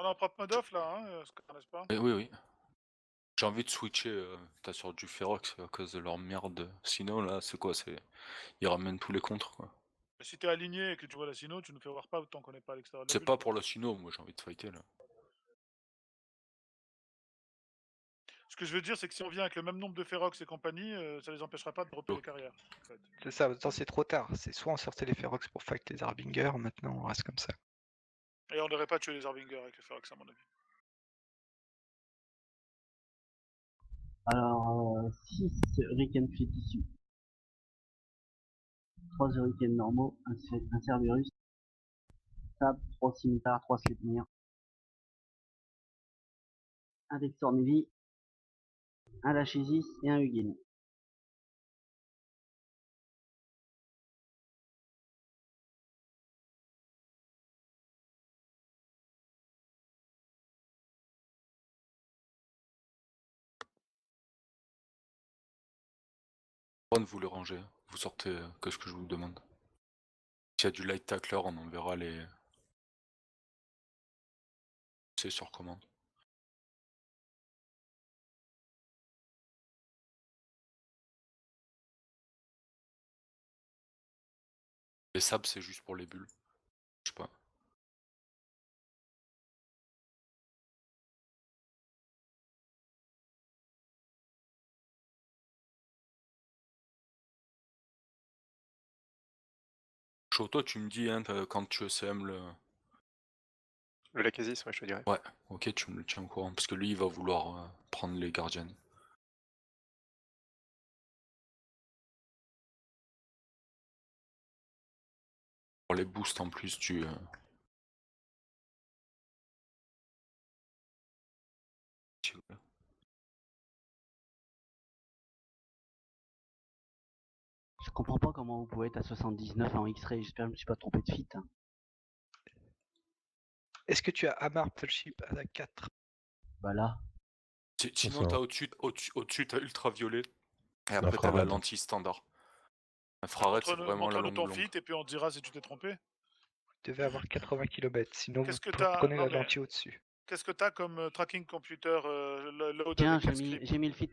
On est en propre mode off là, hein, Scar, n'est-ce pas? Oui. J'ai envie de switcher sur du Ferox à cause de leur merde. Sinon là, c'est quoi? Ils ramènent tous les contres quoi. Si t'es aligné et que tu vois la Sino, tu nous fais voir pas tant qu'on n'est pas à l'extérieur de la C'est bulle, pas quoi. pour la Sino, moi j'ai envie de fighter là. Ce que je veux dire, c'est que si on vient avec le même nombre de Ferox et compagnie, ça les empêchera pas de dropper les carrières, en fait. C'est ça, maintenant c'est trop tard. C'est soit on sortait les Ferox pour fight les Harbinger, maintenant on reste comme ça. Et on n'aurait pas tué les Harbinger avec les Ferox, à mon avis. Alors, 6 Hurricane Fleet issus. 3 Hurricanes normaux, un Cerberus, Stab, 3 Scimitar, 3 Sleipnir, un Vector Navy, un Lachesis et un Hugin. Vous les rangez, vous sortez que ce que je vous demande. S'il y a du light tackler, on enverra les. C'est sur commande. Les sables, c'est juste pour les bulles. Je sais pas. Chaud, toi, tu me dis hein, quand tu ECM le. Le Lacasis, ouais, je te dirais. Ouais, ok, tu me le tiens au courant, parce que lui, il va vouloir prendre les gardiens. Pour les boosts en plus du. Je comprends pas comment vous pouvez être à 79 en X-Ray, j'espère que je me suis pas trompé de fit. Hein. Est-ce que tu as Hamar Fellowship à la 4? Bah là. Sinon, t'as au-dessus, t'as ultraviolet. Et après, t'as la lentille standard. Infrared, c'est vraiment la longue. Montre-nous ton fit et puis on te dira si tu t'es trompé. Vous devez avoir 80 km, sinon vous t'as... prenez non, la mais... lentille au-dessus. Qu'est-ce que t'as comme tracking computer load Tiens, avec j'ai mis le fit,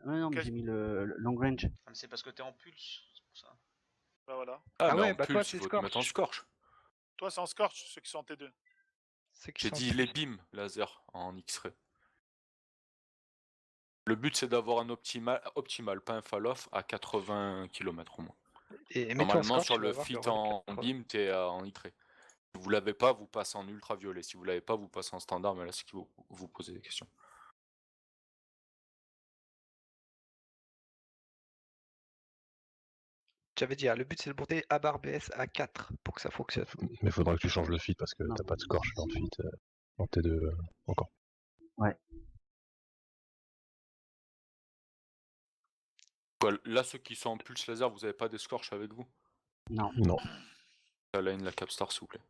non, mais j'ai mis le long range. Ah, mais c'est parce que t'es en pulse, c'est pour ça. Bah voilà. Ah mais ouais, en bah pulse, toi c'est il faut te mettre en Scorch. Toi c'est en Scorch, ceux qui sont en T2. J'ai dit les beams laser en X-ray. Le but c'est d'avoir un optimal, pas un fall-off à 80 km au moins. Et normalement sur le fit en beam, t'es en X-ray. Si vous l'avez pas, vous passez en ultraviolet. Si vous l'avez pas, vous passez en standard, mais là c'est qu'il faut vous poser des questions. J'avais dit, le but c'est de monter Hamar BS à 4 pour que ça fonctionne. Mais faudra que tu changes le feed parce que t'as pas de scorch dans le feed en T2 encore. Ouais. Là, ceux qui sont en pulse laser, vous avez pas des scorch avec vous? Non. Non. Align la capstar s'il vous plaît.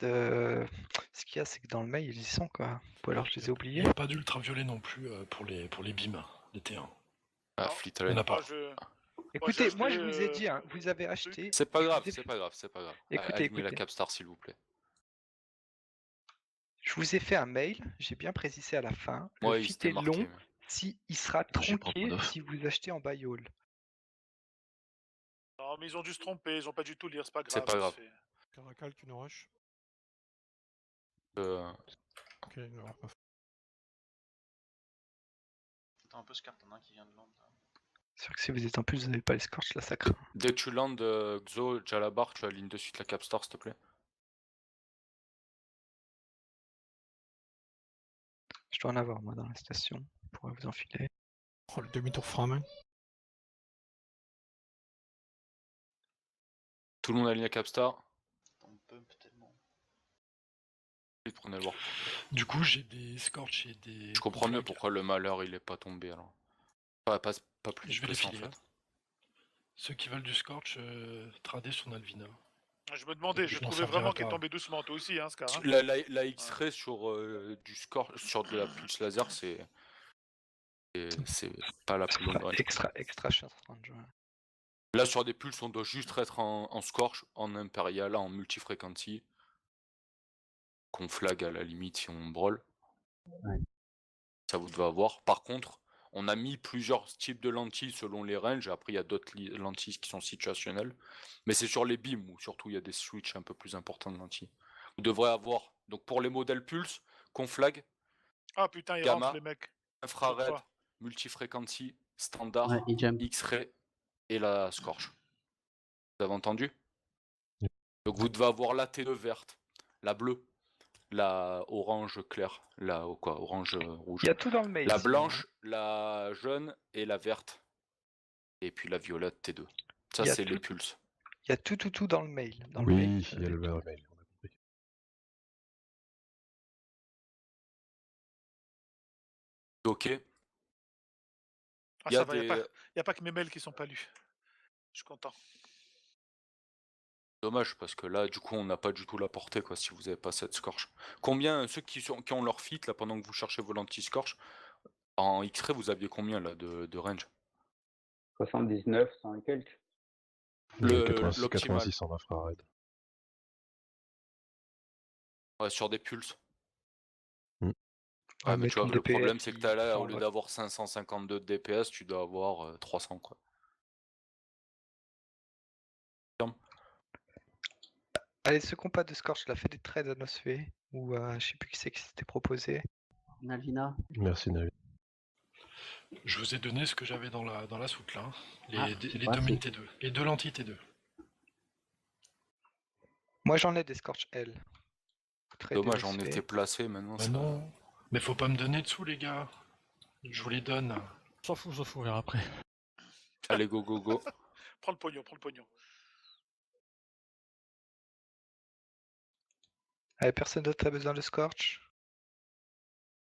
Ce qu'il y a, c'est que dans le mail, ils y sont quoi. Ou alors je les ai oubliés. Il n'y a pas d'ultraviolet non plus pour les beams, les T1. Ah, Fleet Il n'y en a pas. Écoutez, moi je vous ai dit, hein, vous avez acheté. C'est pas grave, c'est pas grave. Écoutez, Alignez la capstar s'il vous plaît. Je vous ai fait un mail, j'ai bien précisé à la fin. Ouais, le fit est long, il sera tronqué si vous achetez en buy all. Non, mais ils ont dû se tromper, ils ont pas du tout lire, c'est pas grave. C'est pas grave. Caracal, tu nous rush. Ok, non. Attends un peu, Scar, t'en as un qui vient de land. C'est sûr que si vous êtes en plus, vous n'avez pas les scorch, là ça craint. Dès que tu landes Xo, Jalabar, tu alignes de suite la capstar s'il te plaît. Je dois en avoir moi dans la station, je pourrais vous enfiler. Oh, le demi-tour frame. Tout le monde aligne la capstar. On pump tellement. Prenez le warp. Du coup, j'ai des scorch et des. Je comprends mieux pourquoi le malheur il est pas tombé alors. Pas plus je vais les que ça, filer. en fait. Ceux qui veulent du scorch, tradez sur Nalvina. Je me demandais, je trouvais vraiment qu'il est tombé doucement, toi aussi, hein, Scar. Hein. La X-ray sur du scorch, sur de la pulse laser, c'est pas la plus longue. Extra short range. Ouais. Là, sur des pulses, on doit juste être en scorch, en impérial, en multi-frequency. Qu'on flag à la limite si on brawl. Ouais. Ça vous devez avoir. Par contre, on a mis plusieurs types de lentilles selon les ranges. Après, il y a d'autres lentilles qui sont situationnelles. Mais c'est sur les beams où surtout il y a des switches un peu plus importants de lentilles. Vous devrez avoir, donc pour les modèles pulse, conflag, Ah putain, ils gamma, rentrent les mecs. infrared, Pourquoi multi-frequency, standard, Ouais, et jump. X-ray et la scorch. Vous avez entendu? Yep. Donc vous devez avoir la T2 verte, la bleue, la orange claire, la quoi, orange rouge. Il y a tout dans le mail. La sinon, blanche, la jaune et la verte. Et puis la violette T2. Ça, Il y a c'est les tout- pulses. Il y a tout dans le mail. Dans le Oui, mail, il y a le mail, on a compris. Ok. Ah, Il y a ça va, des... y a pas que mes mails qui sont pas lus. Je suis content. Dommage, parce que là, du coup, on n'a pas du tout la portée, quoi, si vous avez pas cette scorch. Combien, ceux qui ont leur fit, là, pendant que vous cherchez vos lentilles scorch, en X-ray, vous aviez combien, là, de range? 79, 100 et quelques. L'optimal. 86 en infrared. Ouais, sur des pulses. Mm. Ouais, mais mais tu vois, ton le problème, DPS, c'est que t'as là, au enfin, lieu ouais. d'avoir 552 de DPS, tu dois avoir 300, quoi. Allez, ce compas de Scorch, il a fait des trades à Nosfe, ou je sais plus qui c'est qui s'était proposé. Nalvina. Merci, Navi. Je vous ai donné ce que j'avais dans la soute là. Les, Ah, les c'est deux pas mines assez. T2. Les deux lentilles T2. Moi, j'en ai des Scorch L. Trade Dommage, des on Nosfe. était placé, maintenant Mais ça... non. Mais faut pas me donner dessous, les gars. Je vous les donne. S'en fout, on verra après. Allez, go, go, go. Prends le pognon, prends le pognon. Allez, personne d'autre a besoin de Scorch.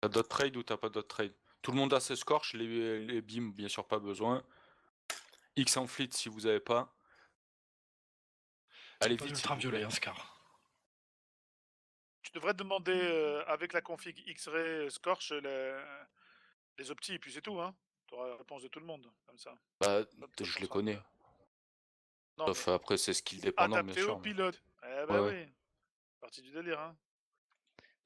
T'as d'autres trades ou t'as pas d'autres trades? Tout le monde a ses scorch, les beams, bien sûr, pas besoin. X en fleet si vous avez pas. C'est Allez pas vite, s'il vous ultraviolet, plaît. hein, Scar. Tu devrais demander avec la config X-Ray Scorch les optis, et puis c'est tout, hein. Tu auras la réponse de tout le monde, comme ça. Bah, Hop, ça je les sera connais. bien. Non, Sauf mais après, c'est skill dépendant, bien adapté au sûr. mais- pilote. Eh Ouais, ben ouais. oui. Partie du délire, hein.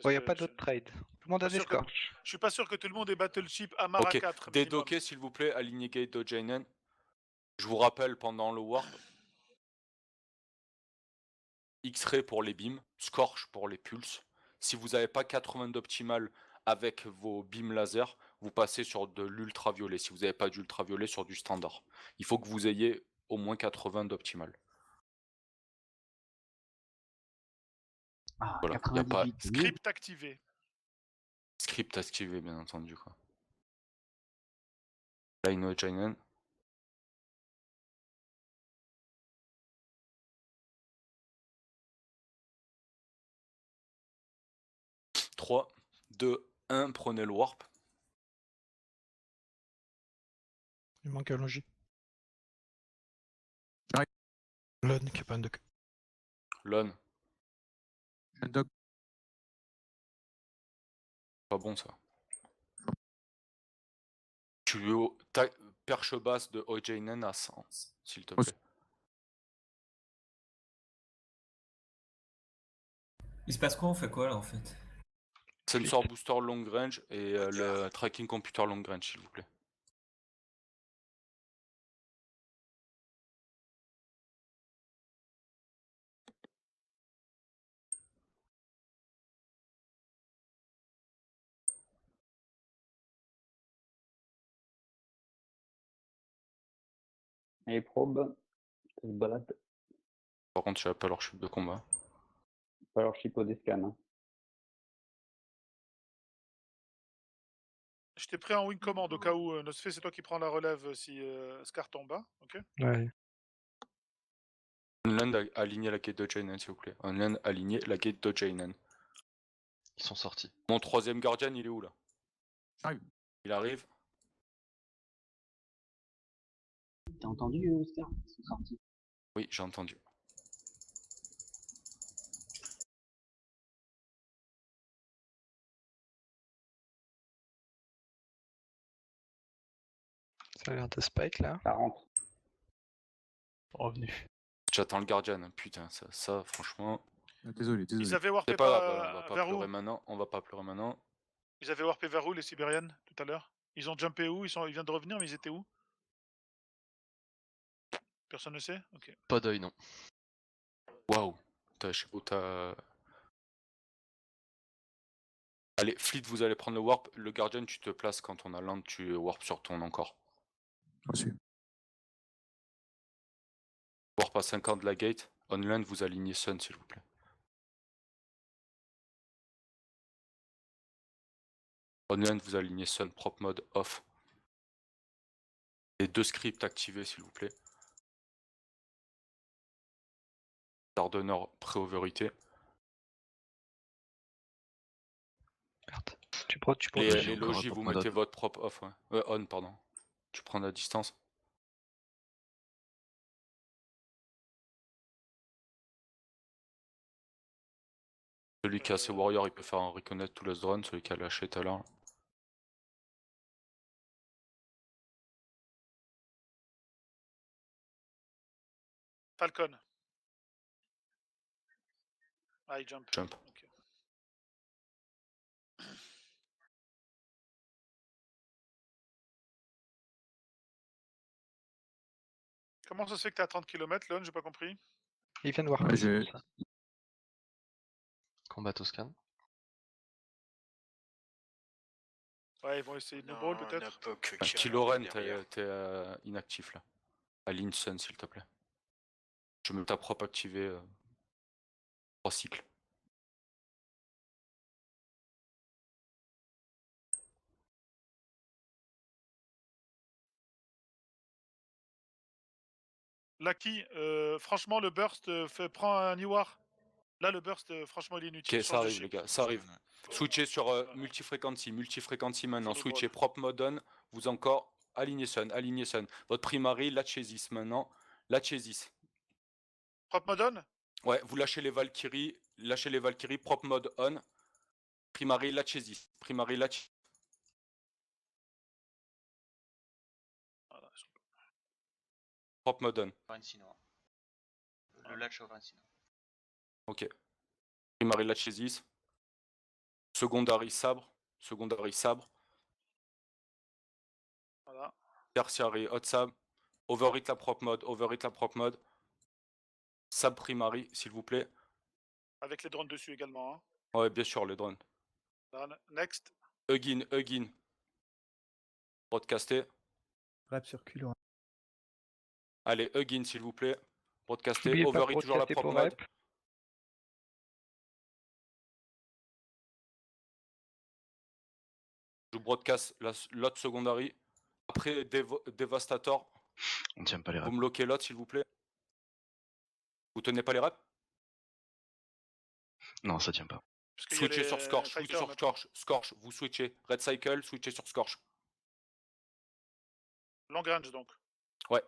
Bon, il n'y a que pas je- d'autres trades. Tout le monde a pas des sûr que- Scorch. Je suis pas sûr que tout le monde ait Battleship Amara Ok, 4 minimum. dédocké, s'il vous plaît, alignez Gate Dojainen. Je vous rappelle, pendant le warp, X-ray pour les beams, Scorch pour les pulses. Si vous n'avez pas 80 d'optimal avec vos beams laser, vous passez sur de l'ultraviolet. Si vous n'avez pas d'ultraviolet, sur du standard. Il faut que vous ayez au moins 80 d'optimal. Ah, Voilà, y a pas 98. Script activé. script activé, bien entendu, quoi. Line Jainen. « 3, 2, 1, prenez le warp. Il manque un logis. Lon qui a pas un doc. Lon, Un doc. pas bon ça. Perche basse de Ojainen à 100, s'il te plaît. Il se passe quoi? On fait quoi là en fait? Sensor booster long range et le tracking computer long range, s'il vous plaît. Et probe, ça se balade. Par contre, j'ai pas leur chute de combat. Pas leur chipo des scans. Hein. Je t'ai pris en wing command au cas où Nosfe, c'est toi qui prends la relève si Scar tombe, hein, ok? Ouais. Unland aligné la gate de Jainen, s'il vous plaît. Unland aligné la gate de Jainen. Ils sont sortis. Mon troisième guardian, il est où là? Il arrive. T'as entendu, Oscar? Ils sont sortis. Oui, j'ai entendu. Ça a l'air de spike là. Ça rentre. Revenu. J'attends le Guardian, hein. Putain, ça franchement. Désolé, désolé. Ils avaient warpé C'est pas grave, on va pas vers où? pleurer maintenant. On va pas pleurer maintenant. Ils avaient warpé vers où les Sibériennes tout à l'heure? Ils ont jumpé où? Ils viennent de revenir, mais ils étaient où? Personne ne sait? Ok. Pas d'œil, non. Waouh. Je sais pas où t'as. Allez, Fleet, vous allez prendre le warp. Le Guardian, tu te places quand on a land, tu warp sur ton encore. Reçu. Warp à 50 de la gate. On land, vous alignez Sun, s'il vous plaît. On land, vous alignez Sun, prop mode off. Et 2 scripts activés, s'il vous plaît. Dardenner pré-overité. Merde. Tu prends Les logis, vous mettez votre prop off, ouais. On, pardon. Tu prends la distance. Celui qui a ses warriors, il peut faire un reconnect tout le drone, celui qui a lâché tout à l'heure. Falcon. Ah, il jump. Jump. Ok. Comment ça se fait que t'es à 30 km, Lon? J'ai pas compris. Ils viennent voir. Ouais, Combat Toscan. Ouais, ils vont essayer de nous ball peut-être. Kiloren, t'es inactif là. Aligne Sun, s'il te plaît. Je mets ta prop activée. 3 cycles. Lucky, franchement, le burst prend un Iwar. Là, le burst, franchement, il est inutile. Ok, ça arrive, les gars, ça arrive. Switchez sur multifrequency maintenant. Switchez prop mode on. Vous encore. Alignez Sun. Votre primary, Lachesis maintenant. Lachesis. Prop mode on? Ouais, vous lâchez les Valkyries. Prop mode on. Primary, Lachesis. Voilà. Prop mode on. Varencino. Le latch au Varencino. Ok. Primary, Lachesis. Secondary, sabre. Voilà. Tertiary, hot sab. Overhit la prop mode. Sab primary, s'il vous plaît. Avec les drones dessus également. Hein. Ouais, bien sûr, les drones. Done. Next. Huggin. Broadcaster. Rap sur culot. Allez, Huggin, s'il vous plaît. Broadcaster. N'oubliez pas Overhit toujours la broadcaster prop pour mode. rep. Je broadcast l'autre secondary. Après Devastator. On tient pas les Vous reps. me loquez l'autre, s'il vous plaît. Vous tenez pas les reps? Non, ça tient pas. Switchez sur Scorch. Vous switchez. Red Cycle, switchez sur Scorch. Long range donc. Ouais,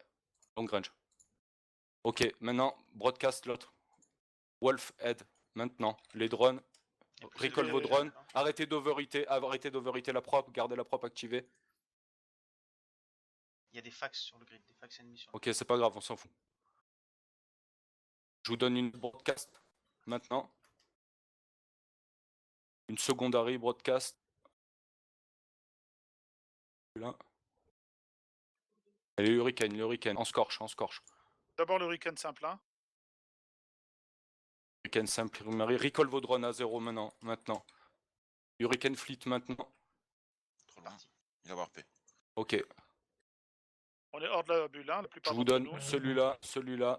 long range. Ok, maintenant, broadcast l'autre. Wolf Head, maintenant. Les drones. Recall vos drones. Arrêtez d'overhiter la prop. Gardez la prop activée. Il y a des fax sur le grid, des fax ennemis sur le Ok, c'est pas grave, on s'en fout. Je vous donne une broadcast maintenant. Une secondary broadcast. Là. Et le Hurricane, en scorch. D'abord le Hurricane simple. Hein. Hurricane simple, primary. Recall vos drones à 0 maintenant. Hurricane fleet maintenant. Trop loin. Il a warpé. Ok. On est hors de la bulle, hein, la plupart Je vous d'entre donne nous.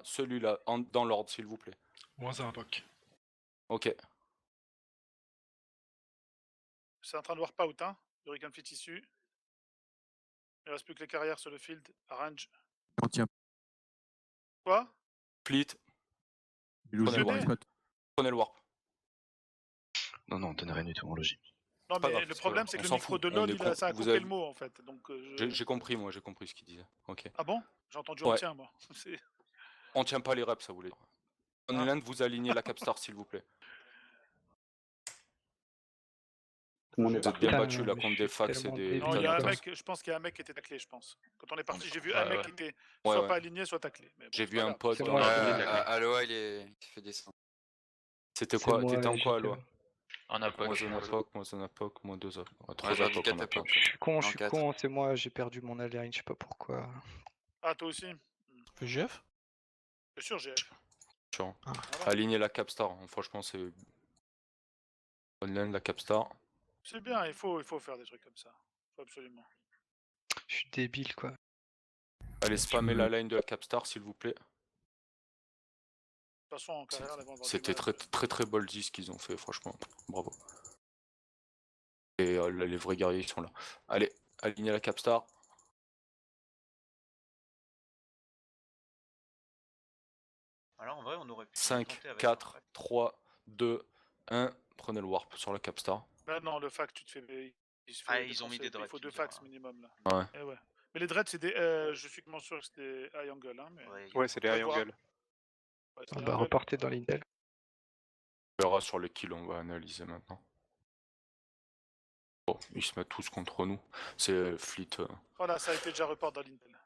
celui-là, dans l'ordre, s'il vous plaît. Moins un POC. Ok. C'est en train de warp out, hein. Hurricane fleet issu. Il ne reste plus que les carrières sur le field. Range. On tient. Quoi? Fleet. Prenez le warp. Non, on tenait rien du tout en logique. Non, mais le problème, c'est que le micro de LOL, ça a coupé le mot, en fait. Donc, J'ai compris, moi, ce qu'il disait. Ok. Ah bon? J'ai entendu on tient, moi. On tient pas les reps, ça voulait dire. On land, vous alignez la capstar, s'il vous plaît. Tout le monde est Vous êtes parti. bien Putain, battu là mais contre je des suis fax et tellement des débile. Non, il y a un Thanatos. mec, je pense qu'il y a un mec qui était taclé, je pense. Quand on est parti, j'ai vu Ouais, un mec ouais. qui était Ouais, soit ouais. pas aligné, soit taclé. Mais bon, J'ai c'est vu pas un grave. pote C'est dans moi, la... Aloha, il est fait descendre. C'était C'est quoi? moi, T'étais en les quoi, GK. Aloha? En Moi, apoc. Zonapoc, moi 2 apoc. Ouais, 3 Ouais, j'ai apoc, on a handicap pas. apoc. Je suis quatre. con, c'est moi, j'ai perdu mon align, je sais pas pourquoi. Ah, toi aussi? VGF? Bien sûr, GF. Chiant. Ah. Voilà. Aligner la Capstar, hein. Franchement, c'est... Online, la Capstar. C'est bien, il faut faire des trucs comme ça. Faut absolument. Je suis débile, quoi. Allez, spammez la line de la Capstar, s'il vous plaît. De toute façon, en carrière, elles vont avoir du C'était mal. très très ballsy ce qu'ils ont fait, franchement. Bravo. Et là, les vrais guerriers, ils sont là. Allez, alignez la Capstar. Alors en vrai, on aurait pu 5, tenter avec 4, un fac. 3, 2, 1. Prenez le warp sur la Capstar. Bah non, le fax, tu te fais. Il se fait Ah, ils ont mis défoncer. des dreads, Il faut tu 2 me diras. fax minimum là. Ouais. Eh ouais. Mais les dreads, c'est des. Je suis comment sûr que c'était high angle. Hein, mais... Ouais, c'est des à high voir. angle. Ouais, c'est Ah high bah, angle. reportez dans l'Intel. On verra sur les kills, on va analyser maintenant. Bon, ils se mettent tous contre nous. C'est Fleet. Voilà, ça a été déjà report dans l'Intel.